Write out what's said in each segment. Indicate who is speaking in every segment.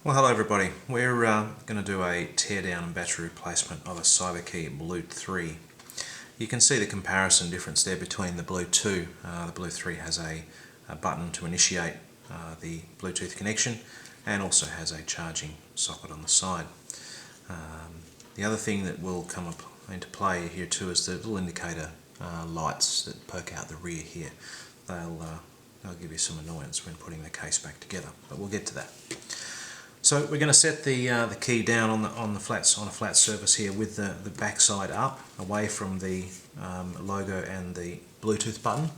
Speaker 1: Well, hello everybody. We're going to do a teardown and battery replacement of a Cyberkey Blue 3. You can see the comparison difference there between the Blue 2. The Blue 3 has a button to initiate the Bluetooth connection and also has a charging socket on the side. The other thing that will come up into play here too is the little indicator lights that poke out the rear here. They'll give you some annoyance when putting the case back together, but we'll get to that. So we're going to set the key down on a flat surface here with the back side up, away from the logo and the Bluetooth button.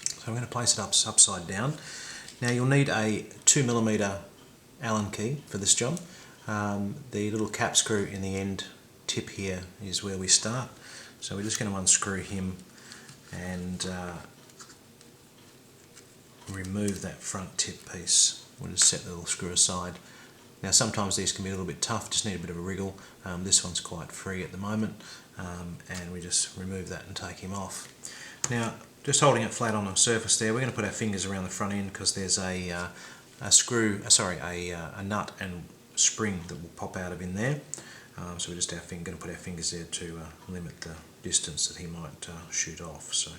Speaker 1: So I'm going to place it upside down. Now you'll need a 2mm Allen key for this job. The little cap screw in the end tip here is where we start. So we're just going to unscrew him and remove that front tip piece. We'll just set the little screw aside. Now sometimes these can be a little bit tough, just need a bit of a wriggle. This one's quite free at the moment, and we just remove that and take him off. Now just holding it flat on the surface there, we're going to put our fingers around the front end because there's a nut and spring that will pop out of in there. So we're just going to put our fingers there to limit the distance that he might shoot off. So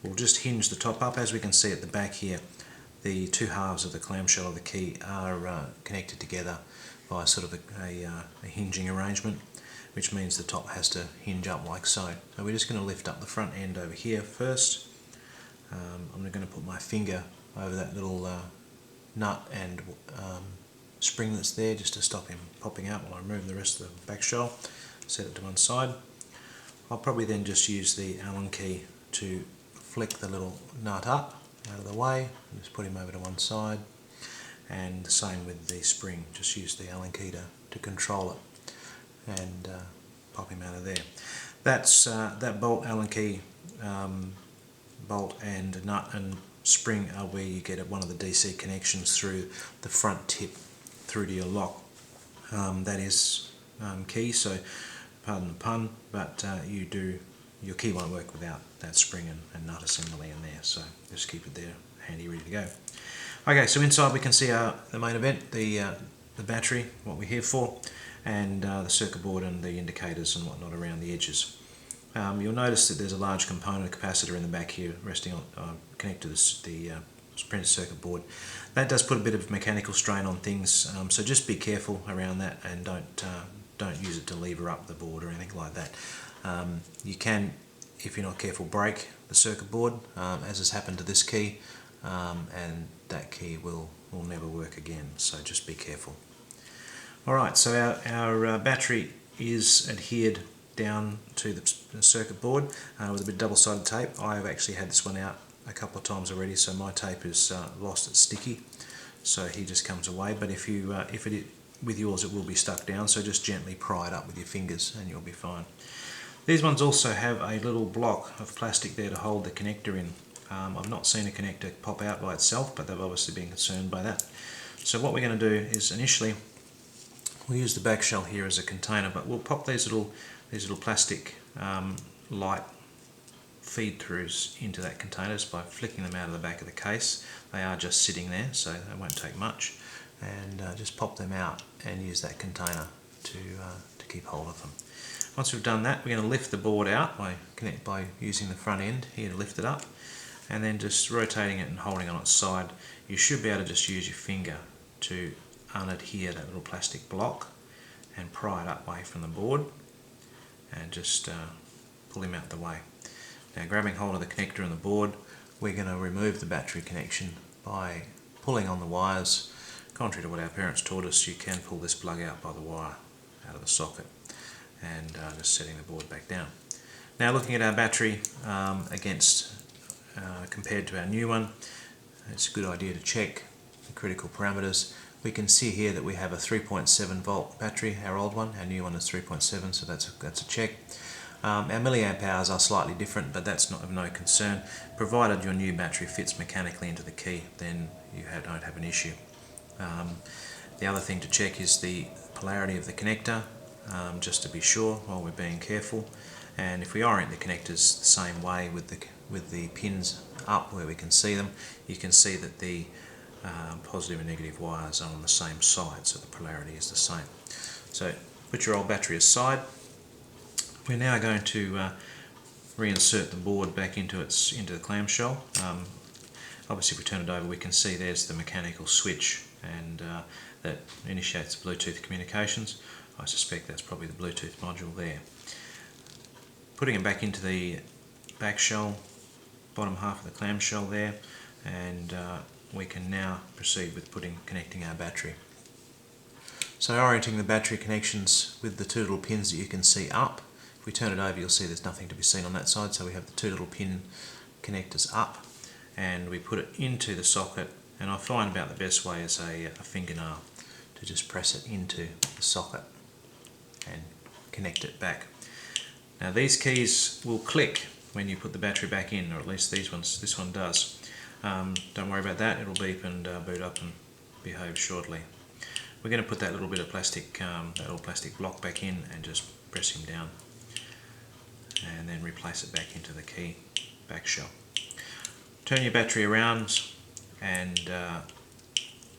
Speaker 1: we'll just hinge the top up. As we can see at the back here, the two halves of the clamshell of the key are connected together by sort of a hinging arrangement, which means the top has to hinge up like so. So we're just going to lift up the front end over here first. I'm going to put my finger over that little nut and spring that's there just to stop him popping out while I remove the rest of the back shell. Set it to one side. I'll probably then just use the Allen key to flick the little nut up out of the way, just put him over to one side, and the same with the spring, just use the Allen key to control it and pop him out of there. That's that bolt, Allen key, bolt and nut and spring are where you get one of the DC connections through the front tip through to your lock. That is key, so pardon the pun, but your key won't work without that spring and nut assembly in there, so just keep it there handy, ready to go. Okay, so inside we can see the main event, the battery, what we're here for, and the circuit board and the indicators and whatnot around the edges. You'll notice that there's a large component capacitor in the back here resting on connected to the printed circuit board. That does put a bit of mechanical strain on things, so just be careful around that and don't use it to lever up the board or anything like that. You can, if you're not careful, break the circuit board, as has happened to this key, and that key will never work again, so just be careful. Alright, so our battery is adhered down to the circuit board with a bit of double-sided tape. I have actually had this one out a couple of times already, so my tape is lost, it's sticky, so he just comes away. But if with yours it will be stuck down, so just gently pry it up with your fingers and you'll be fine. These ones also have a little block of plastic there to hold the connector in. I've not seen a connector pop out by itself, but they've obviously been concerned by that. So what we're going to do is initially we'll use the back shell here as a container, but we'll pop these little plastic light feed-throughs into that container just by flicking them out of the back of the case. They are just sitting there, so they won't take much, and just pop them out and use that container to keep hold of them. Once we've done that, we're going to lift the board out by using the front end here to lift it up, and then just rotating it and holding on its side. You should be able to just use your finger to unadhere that little plastic block and pry it up away from the board and just pull him out the way. Now, grabbing hold of the connector and the board, we're going to remove the battery connection by pulling on the wires. Contrary to what our parents taught us, you can pull this plug out by the wire out of the socket, and just setting the board back down. Now, looking at our battery compared to our new one, it's a good idea to check the critical parameters. We can see here that we have a 3.7 volt battery, our old one. Our new one is 3.7, so that's a check. Our milliamp hours are slightly different, but that's not of no concern. Provided your new battery fits mechanically into the key, then you don't have an issue. The other thing to check is the polarity of the connector, just to be sure while we're being careful. And if we orient the connectors the same way with the pins up where we can see them, you can see that the positive and negative wires are on the same side, so the polarity is the same. So put your old battery aside. We're now going to reinsert the board back into the clamshell. Obviously if we turn it over we can see there's the mechanical switch, and that initiates the Bluetooth communications. I suspect that's probably the Bluetooth module there. Putting it back into the back shell, bottom half of the clamshell there, and we can now proceed with connecting our battery. So orienting the battery connections with the two little pins that you can see up. If we turn it over you'll see there's nothing to be seen on that side, so we have the two little pin connectors up, and we put it into the socket, and I find about the best way is a fingernail to just press it into the socket and connect it back. Now these keys will click when you put the battery back in, or at least this one does. Don't worry about that, it'll beep and boot up and behave shortly. We're going to put that little bit of plastic, that little plastic block back in and just press him down, and then replace it back into the key back shell. Turn your battery around and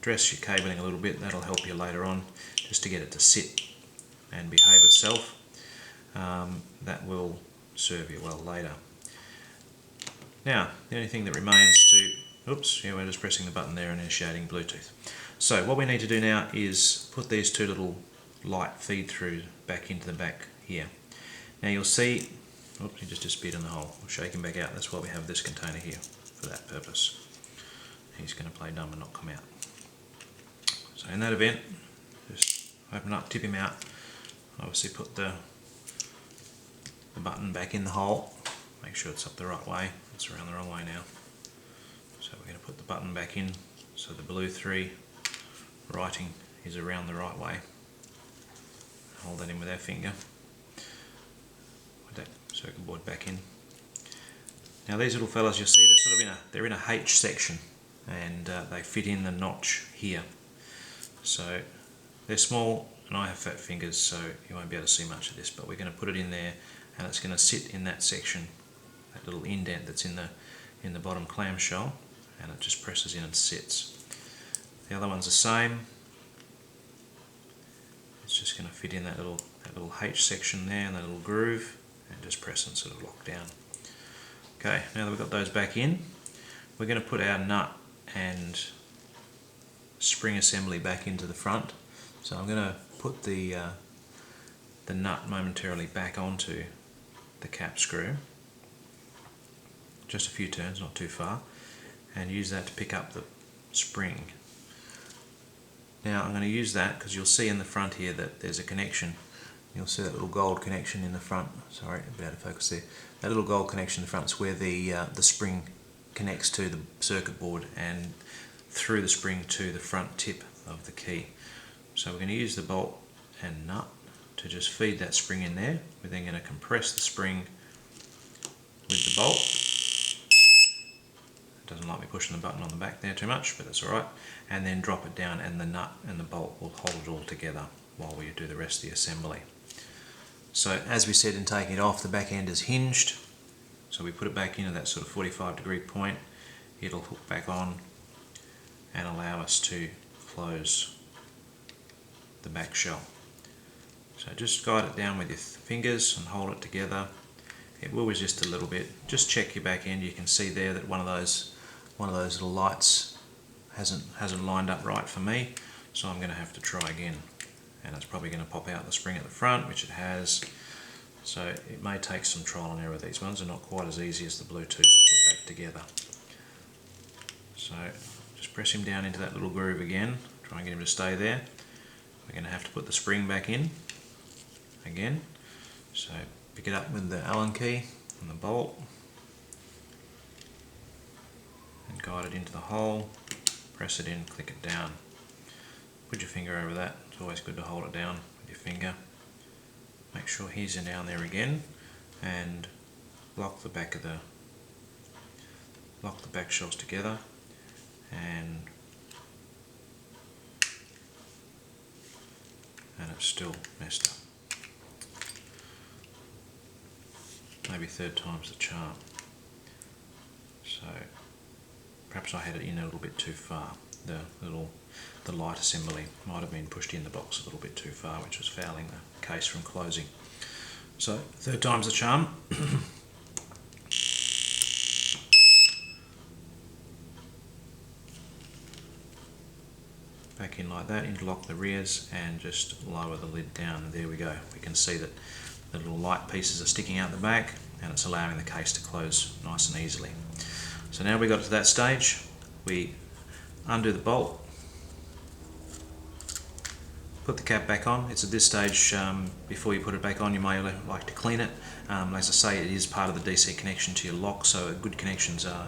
Speaker 1: dress your cabling a little bit. That'll help you later on, just to get it to sit and behave itself. That will serve you well later. Now, the only thing that remains to, oops, yeah, we're just pressing the button there and initiating Bluetooth. So what we need to do now is put these two little light feed through back into the back here. Now you'll see, oops, he just disappeared in the hole. We'll shake him back out. That's why we have this container here, for that purpose. He's going to play dumb and not come out. So in that event, just open up, tip him out. Obviously put the button back in the hole. Make sure it's up the right way. It's around the wrong way now. So we're going to put the button back in, so the blue 3 writing is around the right way. Hold that in with our finger. Put that circuit board back in. Now these little fellas, you'll see they're sort of in a H section, and they fit in the notch here. So they're small, and I have fat fingers, so you won't be able to see much of this, but we're going to put it in there, and it's going to sit in that section, that little indent that's in the bottom clamshell, and it just presses in and sits. The other one's the same. It's just going to fit in that little H section there, and that little groove, and just press and sort of lock down. Okay, now that we've got those back in, we're going to put our nut and spring assembly back into the front. So I'm going to put the nut momentarily back onto the cap screw, just a few turns, not too far, and use that to pick up the spring. Now I'm going to use that because you'll see in the front here that there's a connection. You'll see that little gold connection in the front. Sorry, a bit out of focus there. That little gold connection in the front is where the spring connects to the circuit board, and through the spring to the front tip of the key. So we're going to use the bolt and nut to just feed that spring in there. We're then going to compress the spring with the bolt. It doesn't like me pushing the button on the back there too much, but that's alright. And then drop it down, and the nut and the bolt will hold it all together while we do the rest of the assembly. So as we said in taking it off, the back end is hinged. So we put it back into that sort of 45-degree point. It'll hook back on and allow us to close the back shell. So just guide it down with your fingers and hold it together. It will resist a little bit. Just check your back end. You can see there that one of those little lights hasn't lined up right for me, so I'm going to have to try again. And it's probably going to pop out the spring at the front, which it has. So it may take some trial and error. These ones are not quite as easy as the Bluetooth to put back together. So just press him down into that little groove again. Try and get him to stay there. We're going to have to put the spring back in again. So pick it up with the Allen key and the bolt and guide it into the hole. Press it in, click it down. Put your finger over that. It's always good to hold it down with your finger. Make sure he's in down there again, and lock the back shells together, and it's still messed up. Maybe third time's the charm. So perhaps I had it in a little bit too far. the light assembly might have been pushed in the box a little bit too far, which was fouling the case from closing. So third time's the charm. Back in like that, interlock the rears and just lower the lid down, and there we go. We can see that the little light pieces are sticking out the back, and it's allowing the case to close nice and easily. So now we got to that stage, we undo the bolt, put the cap back on. It's at this stage, before you put it back on, you may like to clean it. As I say, it is part of the DC connection to your lock, so good connections are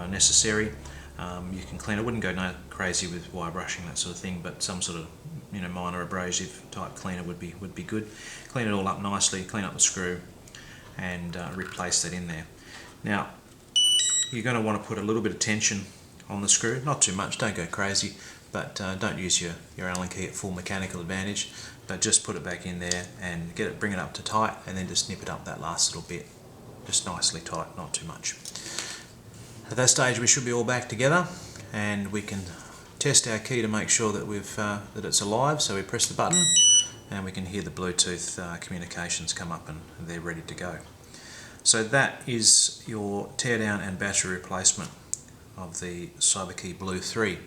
Speaker 1: necessary. You can clean it. I wouldn't go no crazy with wire brushing, that sort of thing, but some sort of minor abrasive type cleaner would be good. Clean it all up nicely, clean up the screw, and replace that in there. Now you're going to want to put a little bit of tension on the screw, not too much, don't go crazy, but don't use your Allen key at full mechanical advantage, but just put it back in there and bring it up to tight, and then just nip it up that last little bit, just nicely tight, not too much. At that stage we should be all back together, and we can test our key to make sure that that it's alive. So we press the button and we can hear the Bluetooth communications come up, and they're ready to go. So that is your teardown and battery replacement of the Cyberkey Blue 3.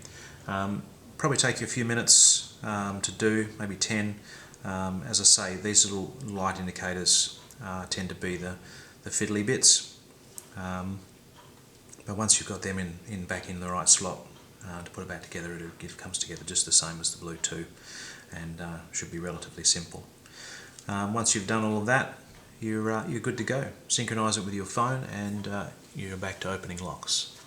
Speaker 1: Probably take you a few minutes to do, maybe 10. As I say, these little light indicators tend to be the fiddly bits. But once you've got them back in the right slot to put it back together, it comes together just the same as the Blue 2, and should be relatively simple. Once you've done all of that, you're good to go. Synchronise it with your phone, and you're back to opening locks.